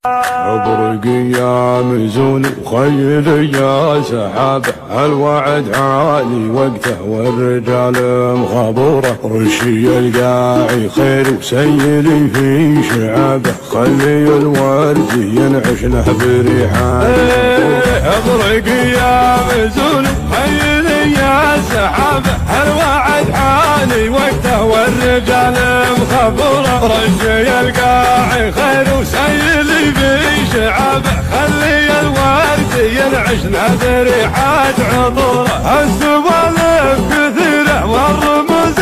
ابرق يا مزون وخيل يا سحابه، الوعد عالي وقته والرجال مخابوره، رشي القاعي خير وسيلي في شعابه، خلي الورد ينعش له بريحانه. ابرق يا مزون وخيل يا سحابه، الوعد عالي وقته والرجال مخابوره، رشي القاعي خير وسيلي في شعابه، خلي الورد ينعشنا بريحات عطوره، السوالف كثيره والرموز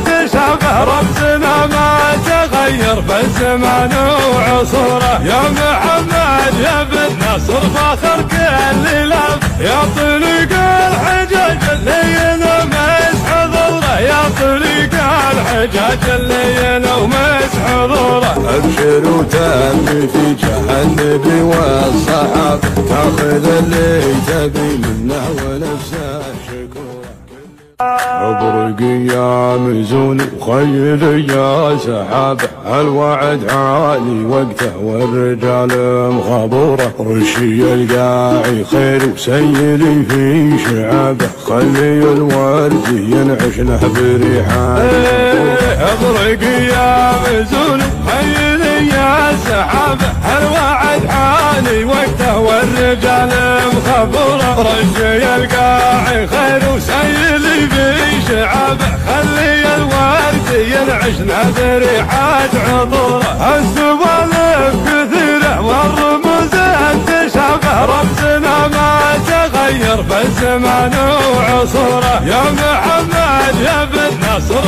تشابه، رمزنا ما تغير بالزمان وعصوره، يا محمد يا بن نصر فاخر كل لف، يا طريق الحجاج اللي مسح ظهره، يا طريق الحجاج اللي مسح ظهره، ابشر وتم في جاه النبي والصحابه، تاخذ اللي تبي منه ونفسه شكوره. ابرق يا مزون وخيل يا سحابه، الوعد عالي وقته والرجال مخابوره، رشي القاعي خير وسيلي في شعابه، خلي الورد ينعش له بريحانه. ابرق يا مزون وخيل يا سحابه، الوعد عالي وقته والرجال مخابوره، رشي القاعي خير وسيلي في شعابه، خلي الورد ينعشنا بريحات عطوره، السوالف كثيره والرموز تشابه، رمزنا ما تغير بالزمان وعصوره، يا محمد يا بن نصر